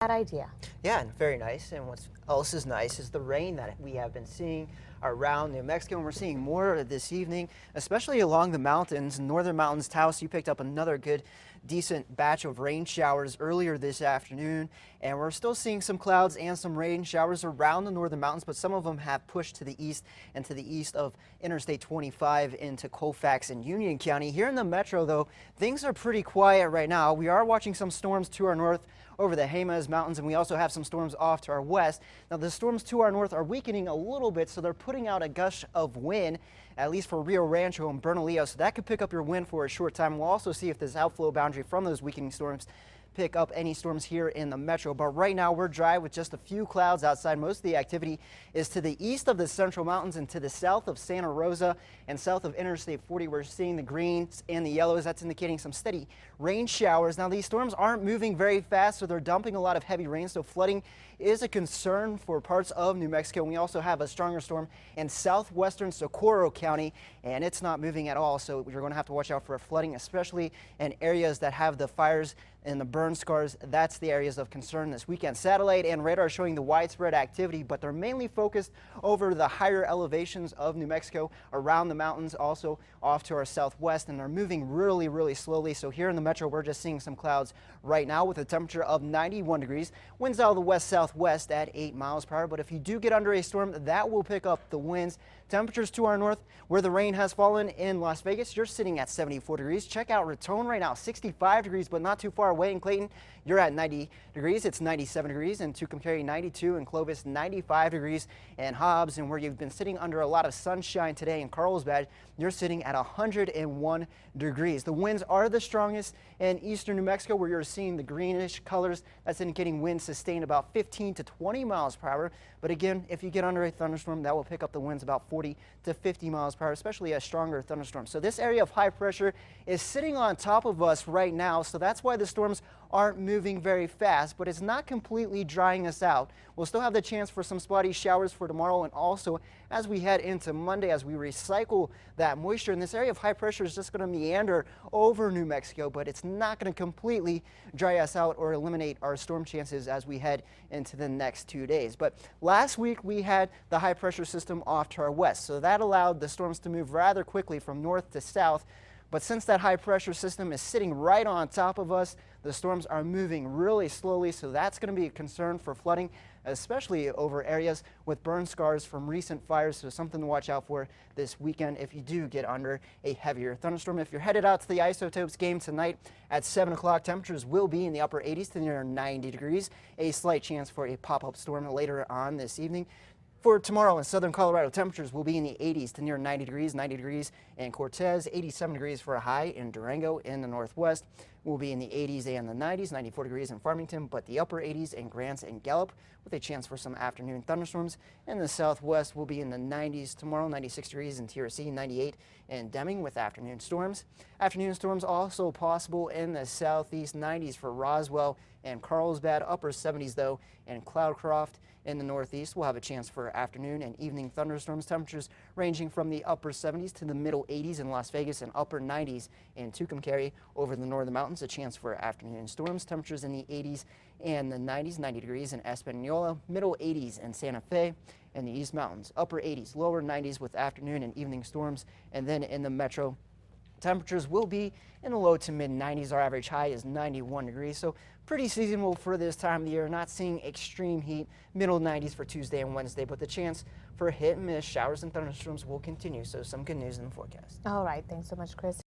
Bad idea. Yeah, and very nice. And what else is nice is the rain that we have been seeing around New Mexico, and we're seeing more this evening, especially along the mountains. Northern Mountains, Taos, you picked up another good, decent batch of rain showers earlier this afternoon, and we're still seeing some clouds and some rain showers around the northern mountains, but some of them have pushed to the east and to the east of Interstate 25 into Colfax and Union County. Here in the metro, though, things are pretty quiet right now. We are watching some storms to our north over the Jemez Mountains, and we also have some storms off to our west. Now, the storms to our north are weakening a little bit, so they're putting out a gush of wind, at least for Rio Rancho and Bernalillo, so that could pick up your wind for a short time. We'll also see if this outflow boundary from those weakening storms pick up any storms here in the metro. But right now we're dry with just a few clouds outside. Most of the activity is to the east of the Central Mountains and to the south of Santa Rosa and south of Interstate 40. We're seeing the greens and the yellows. That's indicating some steady rain showers. Now, these storms aren't moving very fast, so they're dumping a lot of heavy rain, so flooding is a concern for parts of New Mexico. And we also have a stronger storm in southwestern Socorro County, and it's not moving at all, so you're going to have to watch out for flooding, especially in areas that have the fires and the burn scars. That's the areas of concern this weekend. Satellite and radar showing the widespread activity, but they're mainly focused over the higher elevations of New Mexico, around the mountains, also off to our southwest, and they're moving really, really slowly. So here in the metro, we're just seeing some clouds right now with a temperature of 91 degrees. Winds out of the west-southwest at 8 miles per hour. But if you do get under a storm, that will pick up the winds. Temperatures to our north, where the rain has fallen in Las Vegas, you're sitting at 74 degrees. Check out Raton right now, 65 degrees, but not too far away in Clayton. You're at 90 degrees. It's 97 degrees, and Tucumcari 92, and Clovis 95 degrees, and Hobbs, and where you've been sitting under a lot of sunshine today in Carlsbad, you're sitting at 101 degrees. The winds are the strongest in eastern New Mexico, where you're seeing the greenish colors. That's indicating winds sustained about 15 to 20 miles per hour. But again, if you get under a thunderstorm, that will pick up the winds about 40 to 50 miles per hour, especially a stronger thunderstorm. So this area of high pressure is sitting on top of us right now, so that's why the storms aren't moving very fast, but it's not completely drying us out. We'll still have the chance for some spotty showers for tomorrow, and also as we head into Monday, as we recycle that moisture. And this area of high pressure is just going to meander over New Mexico, but it's not going to completely dry us out or eliminate our storm chances as we head into the next 2 days. But last week we had the high pressure system off to our west, so that allowed the storms to move rather quickly from north to south. But since that high pressure system is sitting right on top of us, the storms are moving really slowly, so that's going to be a concern for flooding, especially over areas with burn scars from recent fires. So something to watch out for this weekend if you do get under a heavier thunderstorm. If you're headed out to the Isotopes game tonight at 7 o'clock, temperatures will be in the upper 80s to near 90 degrees. A slight chance for a pop-up storm later on this evening. For tomorrow in southern Colorado, temperatures will be in the 80s to near 90 degrees in Cortez, 87 degrees for a high in Durango. In the northwest will be in the 80s and the 90s, 94 degrees in Farmington, but the upper 80s in Grants and Gallup with a chance for some afternoon thunderstorms. In the southwest will be in the 90s tomorrow, 96 degrees in TRC, 98 in Deming with afternoon storms. Afternoon storms also possible in the southeast, 90s for Roswell and Carlsbad, upper 70s though in Cloudcroft. In the northeast, we'll have a chance for afternoon and evening thunderstorms. Temperatures ranging from the upper 70s to the middle 80s in Las Vegas and upper 90s in Tucumcari. Over the northern mountains, a chance for afternoon storms. Temperatures in the 80s and the 90s, 90 degrees in Espanola, middle 80s in Santa Fe. In the East Mountains, upper 80s, lower 90s with afternoon and evening storms. And then in the metro, temperatures will be in the low to mid 90s. Our average high is 91 degrees, so pretty seasonable for this time of the year. Not seeing extreme heat, middle 90s for Tuesday and Wednesday, but the chance for hit and miss showers and thunderstorms will continue. So some good news in the forecast. All right, thanks so much, Chris.